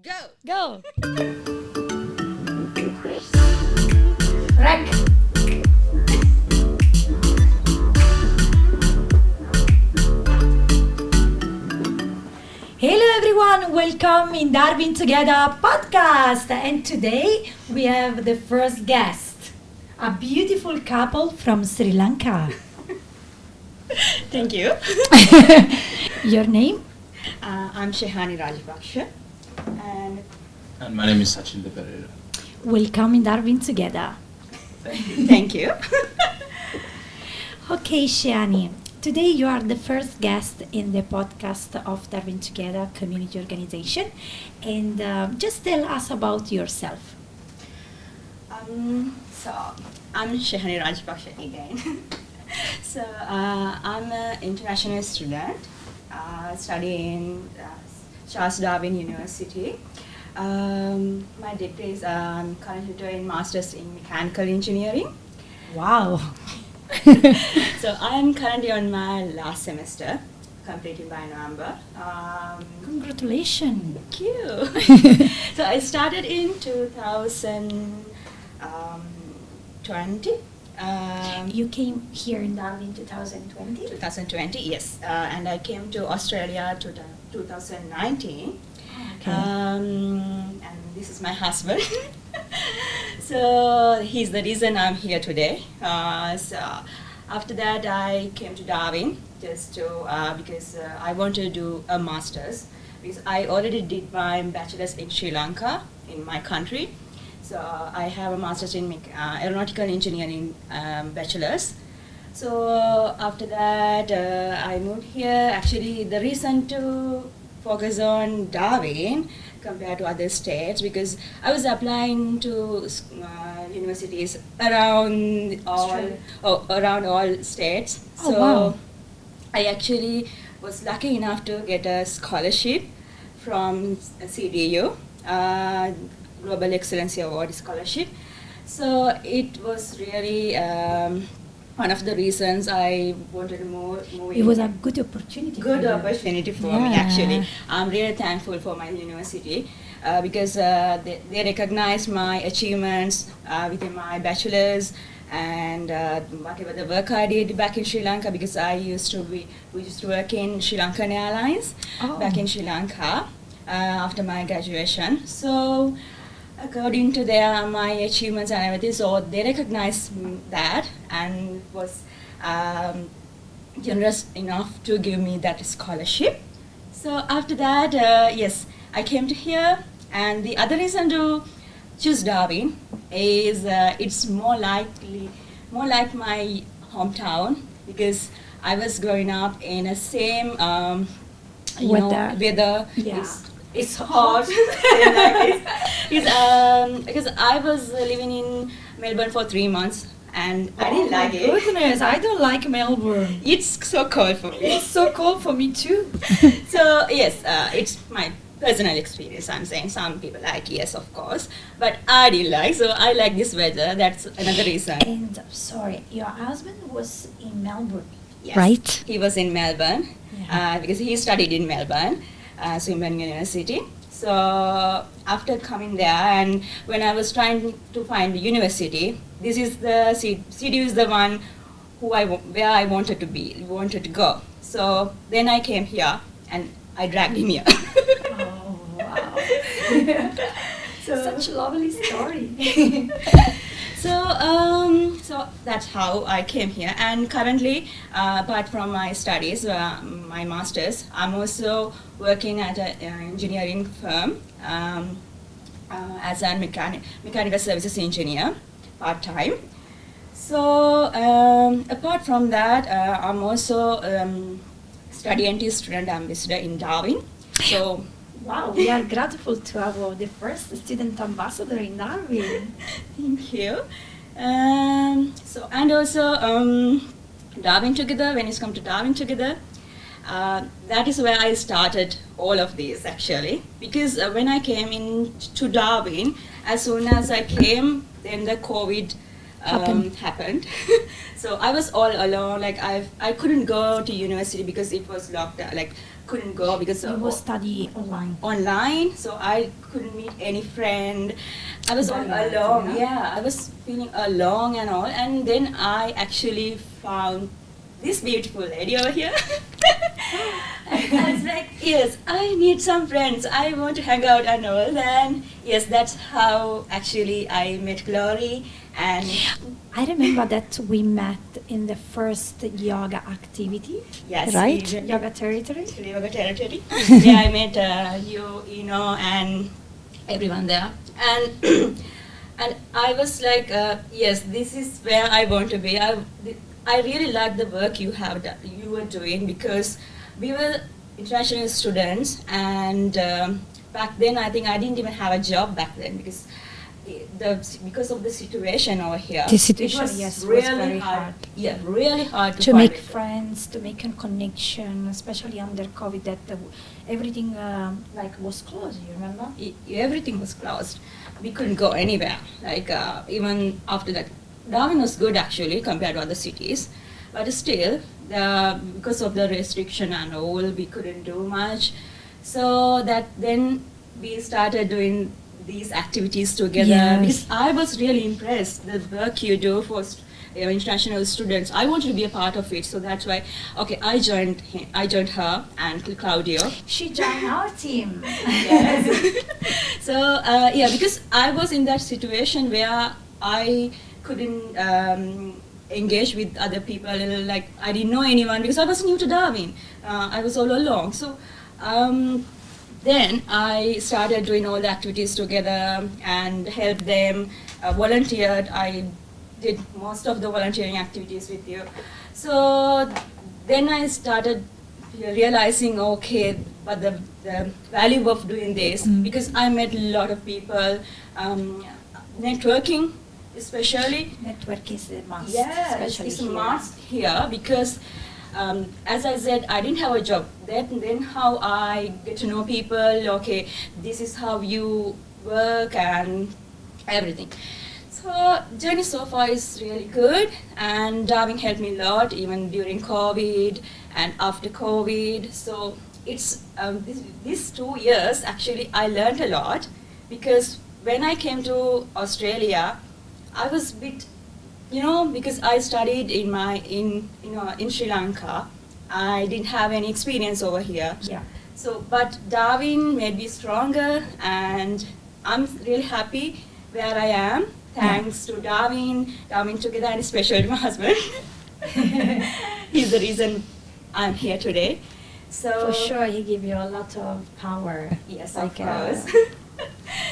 Go! Go! Rec! Hello everyone, welcome in Darwitogether podcast. And today we have the first guest, a beautiful couple from Sri Lanka. Thank you. Your name? I'm Shehani Rajpaksha. And my name is Sachin Pereira. Welcome in Darwitogether. Thank you. Okay, Shani. Today you are the first guest in the podcast of Darwitogether community organization, and just tell us about yourself. So I'm Shehani Rajpaksha again. So I'm an international student studying Charles Darwin University. My degree is I'm currently doing masters in mechanical engineering. Wow. So I'm currently on my last semester, completing by November. Congratulations. Thank you. So I started in 2020. You came here in Darwin 2020? 2020, yes. And I came to Australia to 2019. Okay. And this is my husband. So he's the reason I'm here today. So after that, I came to Darwin just to because I want to do a master's, because I already did my bachelor's in Sri Lanka, in my country. So I have a master's in aeronautical engineering bachelor's. So after that, I moved here. Actually, the reason to focus on Darwin compared to other states, because I was applying to universities around all states. Oh, So wow. I actually was lucky enough to get a scholarship from CDU, Global Excellency Award Scholarship. So it was really one of the reasons I wanted to move It was a good opportunity. good for you. opportunity for me, Yeah. actually. I'm really thankful for my university because they recognized my achievements within my bachelor's and whatever the work I did back in Sri Lanka, because we used to work in Sri Lankan Airlines back in Sri Lanka after my graduation. So according to my achievements and everything, so they recognized that and was generous enough to give me that scholarship. So after that, yes, I came to here, and the other reason to choose Darwin is it's more like my hometown, because I was growing up in the same weather. Yeah. It's hot. Because I was living in Melbourne for 3 months, and I didn't like it. Goodness, I don't like Melbourne. It's so cold for me. It's so cold for me too. So yes, it's my personal experience. I'm saying some people like, yes, of course, but I didn't like. So I like this weather. That's another reason. And sorry, your husband was in Melbourne, Yes. right? He was in Melbourne Yeah. because he studied in Melbourne, Swinburne University. So after coming there, and when I was trying to find the university, this is the CDU is the one where I wanted to go. So then I came here, and I dragged him here. Oh, wow. So- Such a lovely story. So that's how I came here. And currently, apart from my studies, my masters, I'm also working at an engineering firm as a mechanical services engineer, part time. So apart from that, I'm also study and student ambassador in Darwin. So. Wow, we are grateful to have the first student ambassador in Darwin. Thank you. So and also Darwitogether. When it's come to Darwitogether, that is where I started all of these, actually, because when I came in to Darwin, as soon as I came, then the COVID happened. So I was all alone. Like I couldn't go to university because it was locked down. Like couldn't go because You will study online. online, so I couldn't meet any friend. I was all Very alone. lonely, Yeah, I was feeling alone and all. And then I actually found this beautiful lady over here. And I was like, yes, I need some friends. I want to hang out and all. And yes, that's how actually I met Glory. And I remember that we met in the first yoga activity, yes, right? we went Yoga territory. to yoga territory. Yeah, I met you, and everyone there. And and I was like, yes, this is where I want to be. I really like the work you were doing, because we were international students, and back then I think I didn't even have a job back then, because because of the situation over here. The situation, it was yes, was really very hard. Yeah, really hard To find make it. friends, to make a connection, especially under COVID, that everything like was closed. You remember? Everything was closed. We couldn't go anywhere. Like even after that, Darwin was good actually compared to other cities, but still, because of the restriction and all, we couldn't do much. So that then we started doing these activities together. Yes. Because I was really impressed the work you do for international students. I wanted to be a part of it, so that's why. Okay, I joined her and Claudio. She joined our team. Yes. So yeah, because I was in that situation where I couldn't engage with other people. Like I didn't know anyone because I was new to Darwin. I was all alone. So then I started doing all the activities together and helped them. Volunteered. I did most of the volunteering activities with you. So then I started realizing, okay, but the value of doing this, because I met a lot of people, networking especially. Network is a must. Yeah, especially it's a here. must here, because as I said, I didn't have a job. Then how I get to know people, okay, this is how you work and everything. So journey so far is really good, and Darwin helped me a lot, even during COVID and after COVID. So it's these 2 years actually I learned a lot, because when I came to Australia, I was a bit, because I studied in Sri Lanka, I didn't have any experience over here. Yeah. So, but Darwin made me stronger, and I'm really happy where I am. Thanks to Darwitogether, and especially my husband. He's the reason I'm here today. So For sure, he give you a lot of power. yes, Like, of course.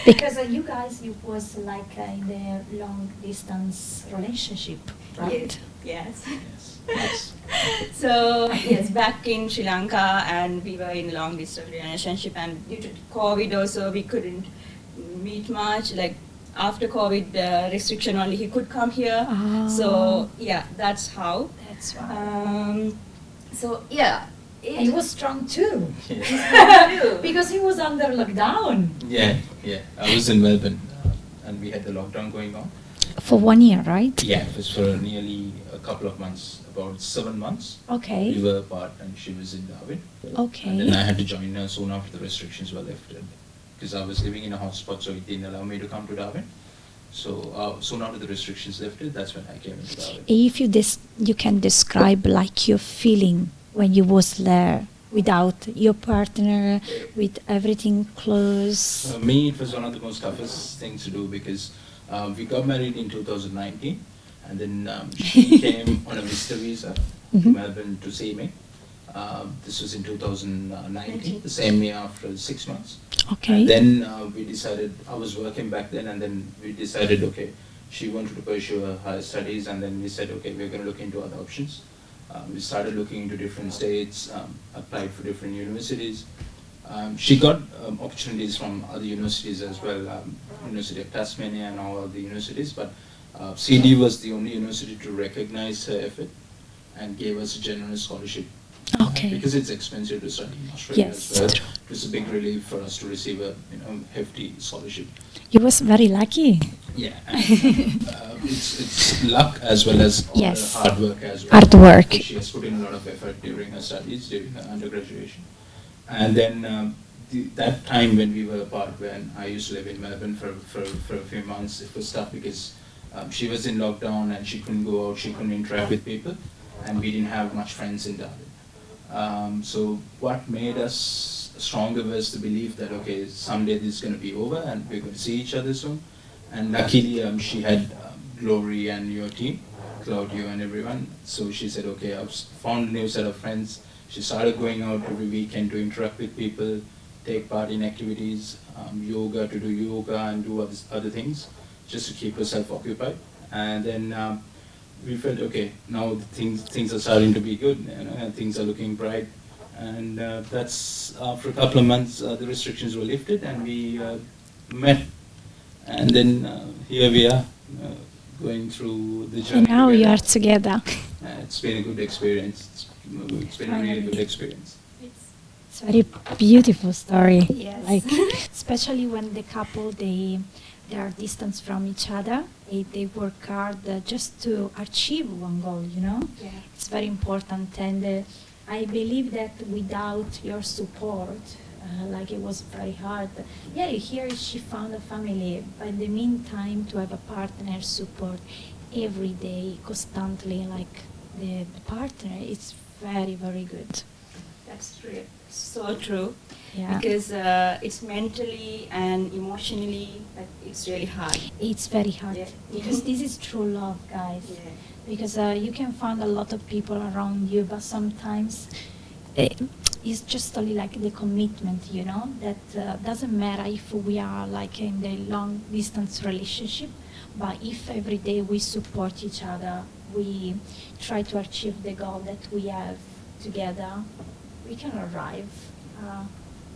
Because you guys, you was like in the long distance relationship, right? Yes. Yes. So yes, back in Sri Lanka, and we were in long distance relationship, and due to COVID also we couldn't meet much. Like after COVID, the restriction only he could come here. Ah. So yeah, that's how. That's right. So yeah, And he was strong too. Yeah. Because he was under lockdown. Yeah. I was in Melbourne, and we had the lockdown going on. For 1 year, right? Yeah, it was for nearly a couple of months, about 7 months. Okay. We were apart, and she was in Darwin. Okay. And then I had to join her soon after the restrictions were lifted, because I was living in a hotspot, so it didn't allow me to come to Darwin. So soon after the restrictions lifted, that's when I came into Darwin. If you can describe like your feeling when you was there without your partner, with everything closed. For me, it was one of the most toughest things to do, because we got married in 2019, and then she came on a visitor visa to Melbourne to see me. This was in 2019, the same year after 6 months. Okay. And then we decided, I was working back then, and then we decided, okay, she wanted to pursue her higher studies, and then we said, okay, we're going to look into other options. We started looking into different states, applied for different universities. She got opportunities from other universities as well, University of Tasmania and all the universities, but CD was the only university to recognize her effort and gave us a generous scholarship. Okay. Because it's expensive to study in Australia Yes. as well. It was a big relief for us to receive a hefty scholarship. You was very lucky. Yeah, and, it's luck as well as all Yes. the hard work as well. Hard work. She has put in a lot of effort during her studies, during her undergraduation. And then that time when we were apart, when I used to live in Melbourne for a few months, it was tough because she was in lockdown and she couldn't go out, she couldn't interact with people, and we didn't have much friends in Darwin. So what made us stronger was the belief that, okay, someday this is going to be over and we're going to see each other soon. And luckily she had Glory and your team, Claudio and everyone. So she said, okay, I've found a new set of friends. She started going out every weekend to interact with people, take part in activities, yoga, to do yoga and do other things, just to keep herself occupied. And then we felt, okay, now things are starting to be good, and things are looking bright. And that's after a couple of months, the restrictions were lifted, and we met. And then here we are, going through the journey. And now you together. are together. It's been a good experience. It's been a really good experience. It's a very beautiful story. Yes. Like, especially when the couple they are distant from each other, they work hard just to achieve one goal. Yeah. It's very important, and I believe that without your support, like it was very hard. Yeah, here she found a family, but in the meantime, to have a partner support every day, constantly, like the partner, it's very, very good. That's true. So true. Yeah. Because it's mentally and emotionally, it's really hard. It's very hard Yeah. because this is true love, guys. Yeah. Because you can find a lot of people around you, but sometimes it's just only like the commitment, that doesn't matter if we are like in the long distance relationship, but if every day we support each other, we try to achieve the goal that we have together, we can arrive.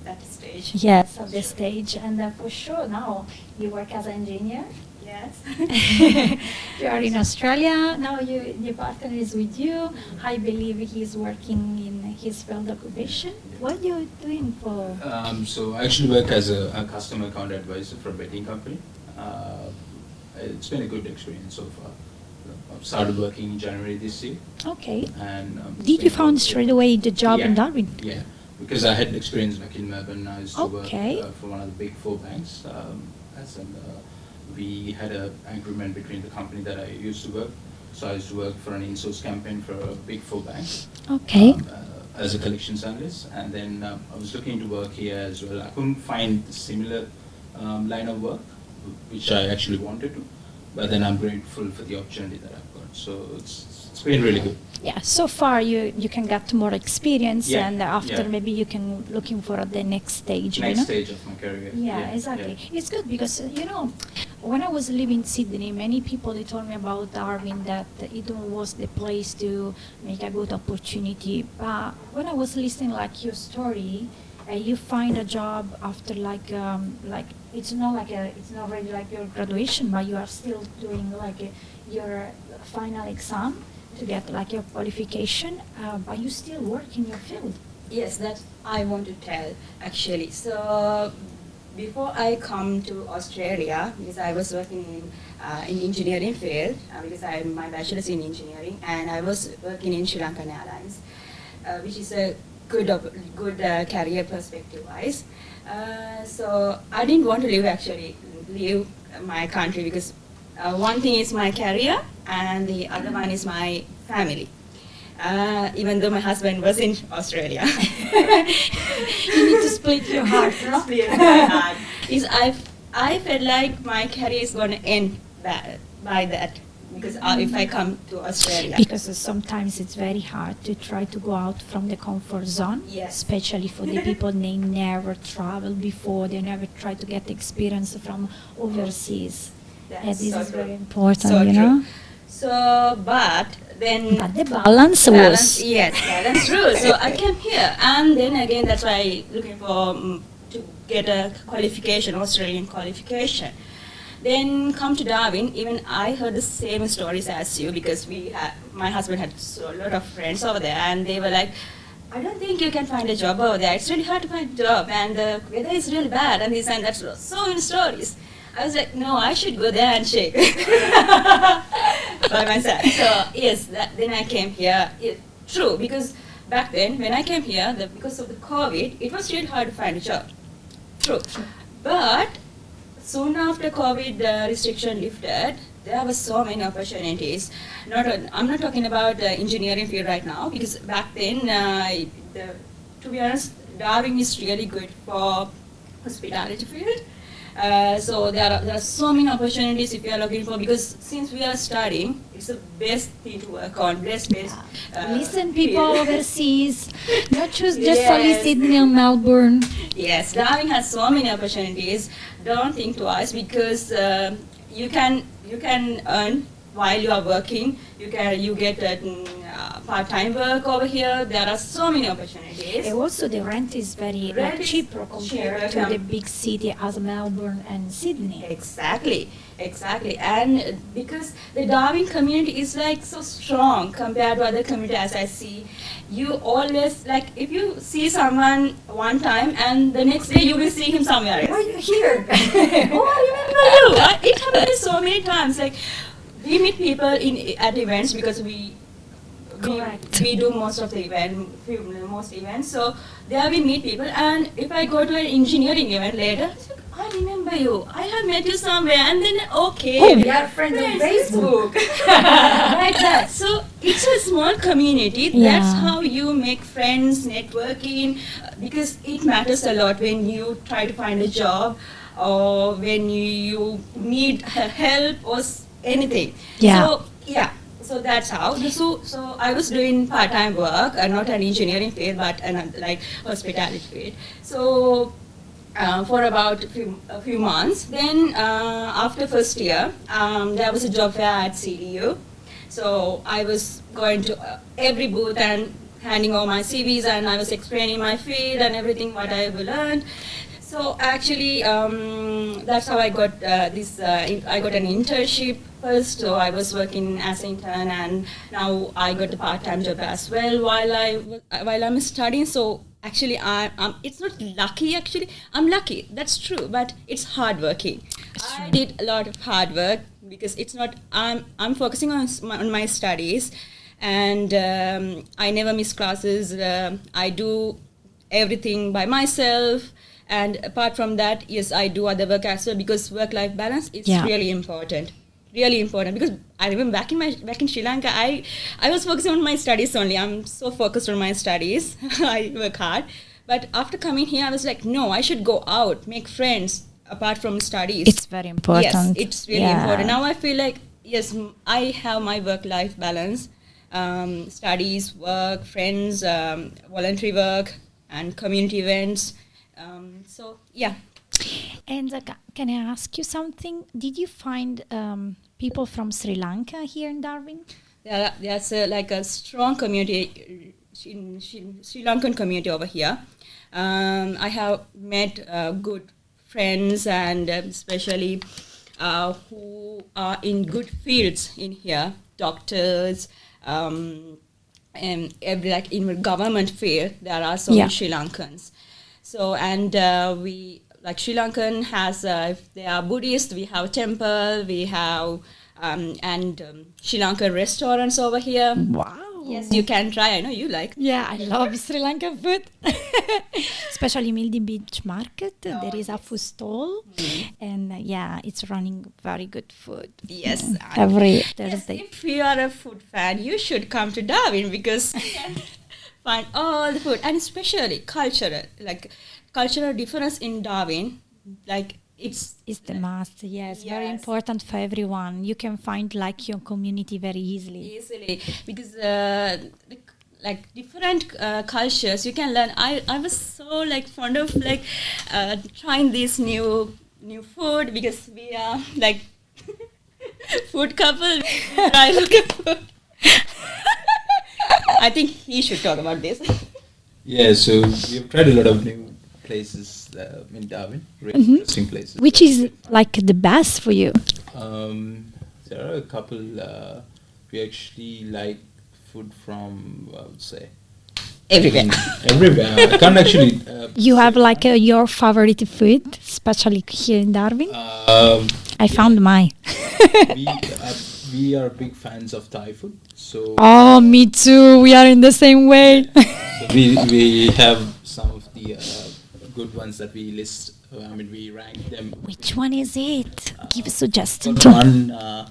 That stage. Yes, at the stage, and for sure now you work as an engineer. Yes. You are in Australia now. Your partner is with you. I believe he's working in his field occupation. What are you doing for? So I actually work as a customer account advisor for a betting company. It's been a good experience so far. I've started working in January this year. Okay. And Did you found straight away the job in Darwin? Yeah, because I had experience back in Melbourne. I used to Okay. work for one of the big 4 banks. We had an agreement between the company that I used to work. So I used to work for an in-source campaign for a big 4 bank. Okay. As a collections analyst, and then I was looking to work here as well. I couldn't find similar line of work, which I actually wanted to, but then I'm grateful for the opportunity that I've got. So it's been really good. Yeah. So far, you can get more experience, Yeah, and after yeah. maybe you can looking for the next stage. Next stage of my career. Yeah, exactly. It's good because when I was living in Sydney, many people they told me about Darwin that it was the place to make a good opportunity. But when I was listening like your story, you find a job after like it's not really like your graduation, but you are still doing like your final exam to get like your qualification, but you still work in your field. Yes, that I want to tell actually. So before I come to Australia, because I was working in engineering field, because my bachelor's in engineering, and I was working in Sri Lankan Airlines, which is a good career perspective wise. So I didn't want to leave my country because one thing is my career and the other one is my family. Even though my husband was in Australia. You need to split your heart, no? Split my heart. Because I felt like my career is going to end by that. Because if I come to Australia. Because sometimes it's very hard to try to go out from the comfort zone, Yes. especially for the people they never traveled before, they never tried to get experience from overseas. That's This so is true. very important, So you true. know. So, but then But the balance was. yes, balance true. So I came here, and then again, that's why I looking for to get a qualification, Australian qualification. Then come to Darwin. Even I heard the same stories as you because my husband had a lot of friends over there, and they were like, I don't think you can find a job over there. It's really hard to find a job, and the weather is really bad, and this and that. So many stories. I was like, no, I should go there and shake by myself. So yes, then I came here. True, because back then when I came here, because of the COVID, it was really hard to find a job. True. But soon after COVID restriction lifted, there were so many opportunities. I'm not talking about the engineering field right now, because back then, to be honest, Darwin is really good for hospitality field. So there are so many opportunities if you are looking for, because since we are studying, it's the best thing to work on, best. Listen, people field. overseas, not just only Yes. Sydney or Melbourne. Yes, Darwin has so many opportunities. Don't think twice, because you can earn while you are working. You get part-time work over here. There are so many opportunities. And also, the rent is very Rent is cheaper compared cheaper, to the big city as Melbourne and Sydney. Exactly. And because the Darwin community is like so strong compared to other communities, as I see, you always, like, if you see someone one time and the next day you will see him somewhere else. Why are you here? Oh, I remember you. It happened so many times. Like, we meet people at events, because we Correct. we do most of the most events. So there we meet people, and if I go to an engineering event later, it's like, I remember you. I have met you somewhere, and then okay, Oh, we are friends on Facebook. like that. So it's a small community. Yeah. That's how you make friends, networking, because it matters a lot when you try to find a job, or when you need help or anything. Yeah. So yeah. So that's how. So I was doing part-time work, not an engineering field, but like hospitality field. So for about a few months. Then after first year, there was a job fair at CDU. So I was going to every booth and handing over my CVs, and I was explaining my field and everything what I have learned. So actually, that's how I got I got an internship first. So I was working as an intern, and now I got a part-time job as well while I'm studying. So actually, it's not lucky. Actually, I'm lucky. That's true, but it's hard working. I did a lot of hard work, because it's not. I'm focusing on my studies, and I never miss classes. I do everything by myself. And apart from that, yes, I do other work as well, because work-life balance is really important. Really important, because I remember back in Sri Lanka, I was focusing on my studies only. I'm so focused on my studies. I work hard. But after coming here, I was like, no, I should go out, make friends apart from studies. It's very important. Yes, it's really important. Now I feel like, yes, I have my work-life balance, studies, work, friends, voluntary work, and community events. So yeah. And can I ask you something? Did you find people from Sri Lanka here in Darwin? There's like a strong community, Sri Lankan community over here. I have met good friends, and especially who are in good fields in here, doctors, and every, like in government field, there are so many Sri Lankans. So, and we, like Sri Lankan has, if they are Buddhist, we have temple, we have, Sri Lankan restaurants over here. Wow. Yes, you can try. I know you like. Yeah, I love Sri Lankan food. Especially Mildy Beach Market. There is a food stall. And it's running very good food. Yes. Every Thursday. If you are a food fan, you should come to Darwin, because you can find all the food, and especially cultural difference in Darwin, like it's the must. Yes, very important for everyone. You can find like your community very easily. Because like different cultures you can learn. I was so like fond of like trying this new food, because we are like food couple. Try looking food. I think he should talk about this. Yeah, so we've tried a lot of new places in Darwin, really interesting places. Which is like the best for you? There are a couple. We actually like food from, I would say, Everywhere. Everywhere. I can't actually. You have like your favorite food, especially here in Darwin? I found mine. we we are big fans of Thai food. So Oh, me too. We are in the same way. so we have some of the good ones that we list. I mean, we rank them. Which one is it? Give a suggestion. Got one. I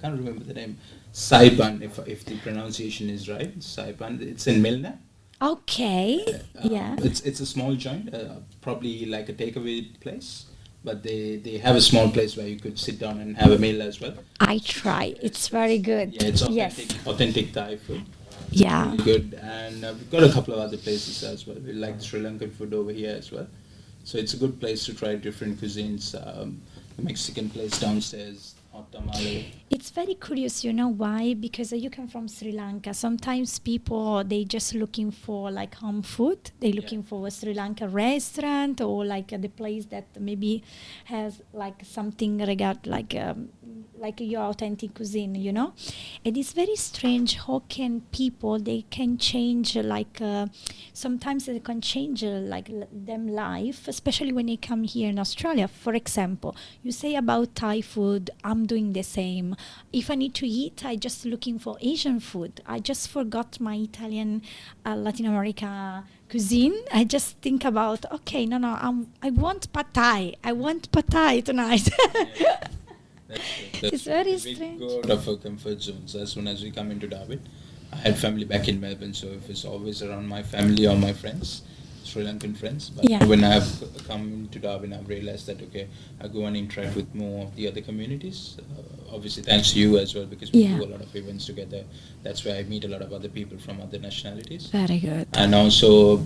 can't remember the name. Saipan, if the pronunciation is right. Saipan. It's in Milne. Okay. Yeah. It's a small joint, probably like a takeaway place, but they have a small place where you could sit down and have a meal as well. I try. It's very good. Yeah, it's Yes. authentic Thai food. Yeah. Really good, and we've got a couple of other places as well. We like the Sri Lankan food over here as well, so it's a good place to try different cuisines. The Mexican place downstairs, hot tamale. It's very curious, you know why? Because you come from Sri Lanka. Sometimes people they just looking for like home food. They looking for a Sri Lanka restaurant or like the place that maybe has like something regard like your authentic cuisine, you know. And it's very strange how can people they can change sometimes they can change them life, especially when they come here in Australia. For example, you say about Thai food, I'm doing the same. If I need to eat, I just looking for Asian food. I just forgot my Italian, Latin America cuisine. I just think about okay, no, I want pad thai. I want pad thai tonight. It's very strange. We go out of our comfort zones as soon as we come into Darwin. I had family back in Melbourne, so if it's always around my family or my friends, Sri Lankan friends. But Yeah. when I've come to Darwin, I've realized that okay, I go and interact with more of the other communities. Obviously, thanks to you as well, because we Yeah. do a lot of events together. That's where I meet a lot of other people from other nationalities. Very good. And also,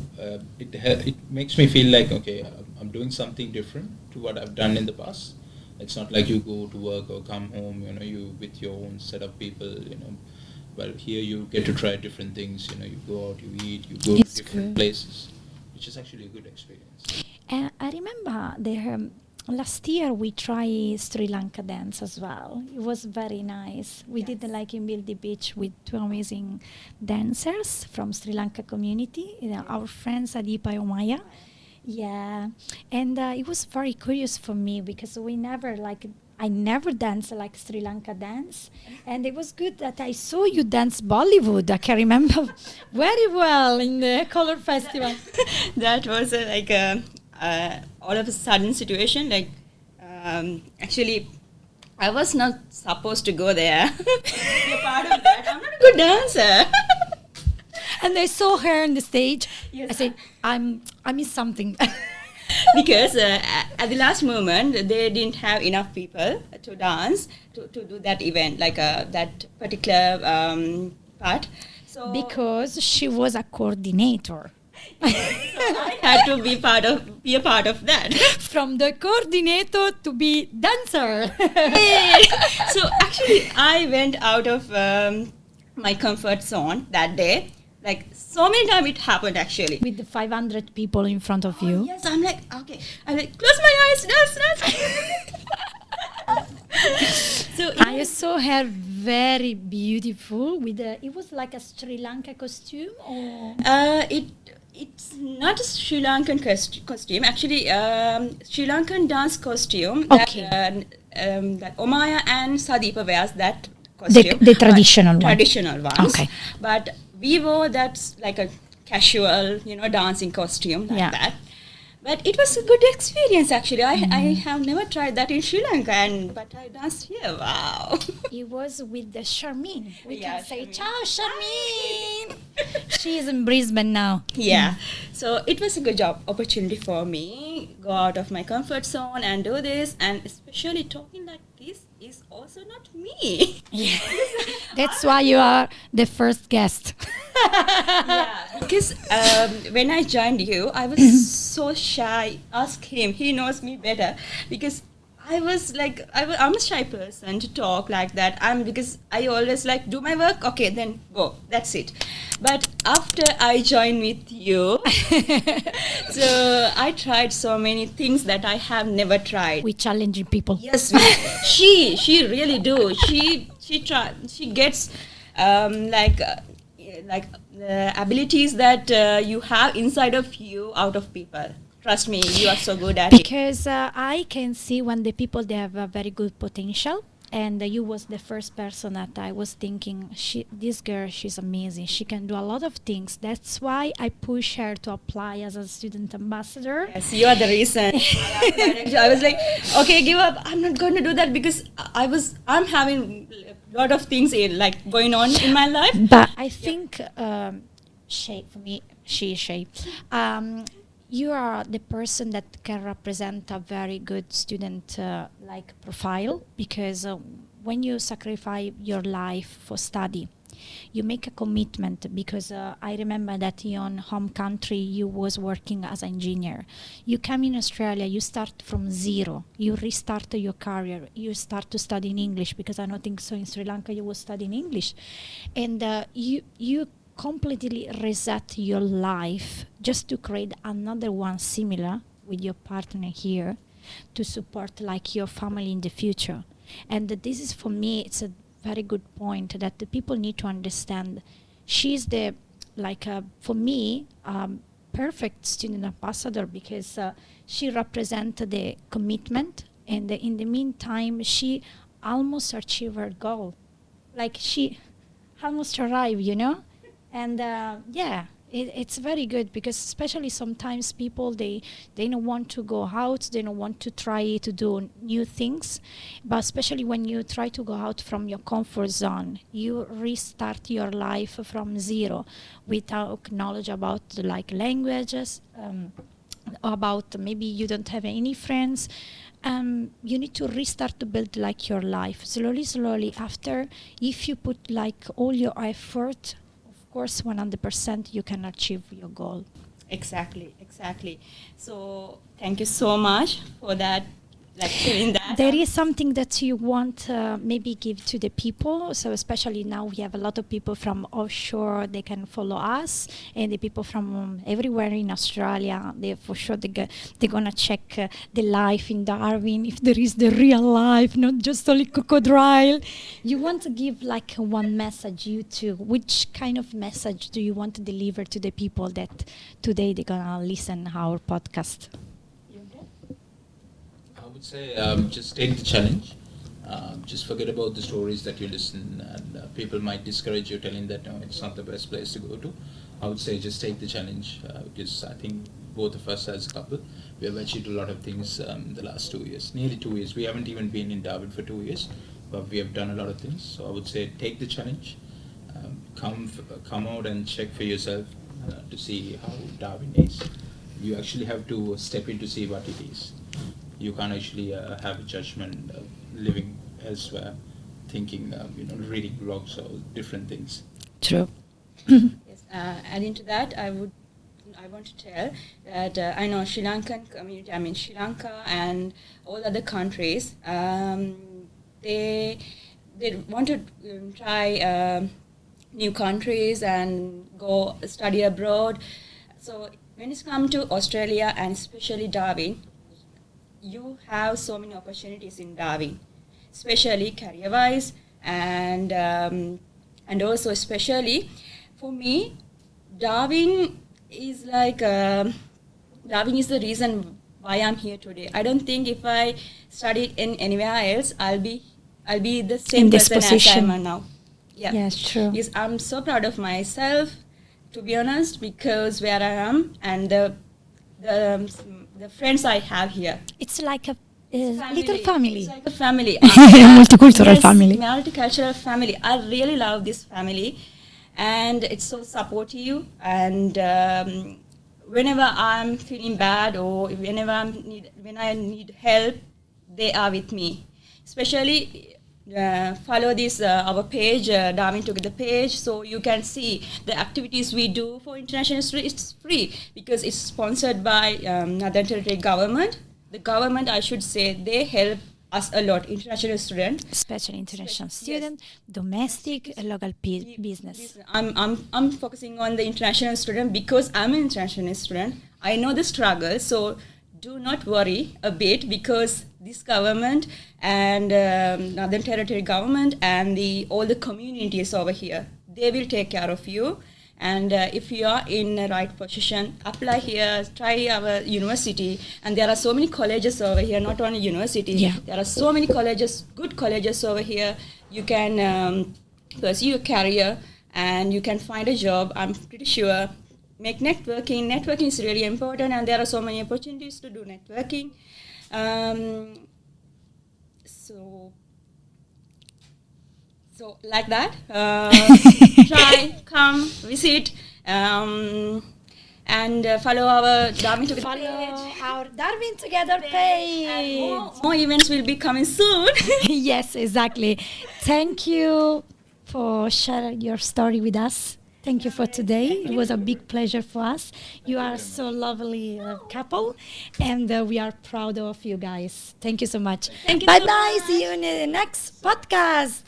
it makes me feel like okay, I'm doing something different to what I've done in the past. It's not like you go to work or come home, you with your own set of people, But here you get to try different things, you go out, you eat, you go It's to different good. places, which is actually a good experience. I remember last year we tried Sri Lanka dance as well. It was very nice. We did like in Mildy Beach with two amazing dancers from Sri Lanka community, our friends Adipa and Omaya. Yeah, and it was very curious for me because I never danced like Sri Lanka dance, and it was good that I saw you dance Bollywood. I can remember very well in the Color Festival. That was all of a sudden situation. Actually, I was not supposed to go there. Be a part of that. I'm not a good dancer. And I saw her on the stage. Yes. I said, I miss something. Because at the last moment they didn't have enough people to dance to do that event that particular part, so Because she was a coordinator. I had to be a part of that. From the coordinator to be dancer. So actually I went out of my comfort zone that day, like so many times it happened actually. With the 500 people in front of you. Yes, I'm like, okay. I'm like, close my eyes, dance. So I saw her very beautiful with it was like a Sri Lanka costume or it's not a Sri Lankan costume. Actually, Sri Lankan dance costume. Okay. That Omaya and Sadipa wears that costume. the traditional one. Traditional ones. Okay. But we wore that's like a casual, dancing costume like Yeah. that. But it was a good experience actually. I have never tried that in Sri Lanka, but I danced here. Wow. It was with the Charmaine. We Yeah, can say, Charmaine. ciao Charmaine. She is in Brisbane now. Yeah, so it was a good opportunity for me, go out of my comfort zone and do this, and especially talking like this is also not me. Yeah. That's why you are the first guest. Yeah, because when I joined you, I was so shy. Ask him; he knows me better. Because I was like, I'm a shy person to talk like that. Because I always like do my work. Okay, then go. That's it. But after I joined with you, so I tried so many things that I have never tried. We challenging people. Yes, she really do. She gets the abilities that you have inside of you out of people. Trust me, you are so good at it. Because I can see when the people they have a very good potential and you was the first person that I was thinking, this girl, she's amazing. She can do a lot of things. That's why I push her to apply as a student ambassador. Yes, you are the reason. I was like, okay, give up. I'm not going to do that because I'm having a lot of things going on in my life. But I think Shay, for me, she is Shay. You are the person that can represent a very good student profile, because when you sacrifice your life for study, you make a commitment, because I remember that in your home country you was working as an engineer. You come in Australia, you start from zero, you restart your career, you start to study in English, because I don't think so in Sri Lanka you was studying English, and you completely reset your life just to create another one similar with your partner here to support like your family in the future. And this is, for me, it's a very good point that the people need to understand. She's the for me perfect student ambassador, because she represents the commitment, and in the meantime she almost achieved her goal, like she almost arrived, and it's very good, because especially sometimes people, they don't want to go out, they don't want to try to do new things, but especially when you try to go out from your comfort zone, you restart your life from zero without knowledge about languages, about maybe you don't have any friends. You need to restart to build your life slowly after. If you put all your effort, of course 100% you can achieve your goal. Exactly. So thank you so much for that, sharing that. There is something that you want maybe give to the people, so especially now we have a lot of people from offshore, they can follow us, and the people from everywhere in Australia, they for sure they're gonna check the life in Darwin, if there is the real life, not just only crocodile. You want to give one message, you too. Which kind of message do you want to deliver to the people that today they're gonna listen our podcast? I would say just take the challenge. Just forget about the stories that you listen, and people might discourage you, telling that no, it's not the best place to go to. I would say just take the challenge, because I think both of us as a couple, we have achieved a lot of things in the last 2 years, nearly 2 years. We haven't even been in Darwin for 2 years, but we have done a lot of things. So I would say take the challenge, come out and check for yourself to see how Darwin is. You actually have to step in to see what it is. You can't actually have a judgment living elsewhere, thinking, reading blogs or different things. True. Yes, adding to that, I want to tell that I know Sri Lankan community, Sri Lanka and all other countries, they want to try new countries and go study abroad. So when it's come to Australia and especially Darwin, you have so many opportunities in Darwin, especially career-wise, and also especially for me, Darwin is Darwin is the reason why I'm here today. I don't think if I studied in anywhere else, I'll be the same in this person position as I am now. Yeah. Yes, true. Yes, I'm so proud of myself, to be honest, because where I am and the friends I have here. It's like a little family. It's like a family. Multicultural family. Multicultural family. I really love this family, and it's so supportive. And whenever I'm feeling bad or whenever when I need help, they are with me. Especially follow this our page, Darwitogether page, so you can see the activities we do for international students. It's free because it's sponsored by Northern Territory government. The government, I should say, they help us a lot, international students. Especially international student, yes. Domestic, local business. I'm focusing on the international student because I'm an international student. I know the struggle, so do not worry a bit, because this government and Northern Territory government and all the communities over here, they will take care of you. And if you are in the right position, apply here, try our university. And there are so many colleges over here, not only university. Yeah. There are so many colleges, good colleges over here. You can pursue your career and you can find a job, I'm pretty sure. Make networking. Networking is really important, and there are so many opportunities to do networking. So like that, try, come, visit, and follow our Darwitogether Follow page. our Darwitogether page. And more events will be coming soon. Yes, exactly. Thank you for sharing your story with us. Thank you for today. It was a big pleasure for us. You are so lovely couple, and we are proud of you guys. Thank you so much. Thank you Bye so bye. much. See you in the next podcast.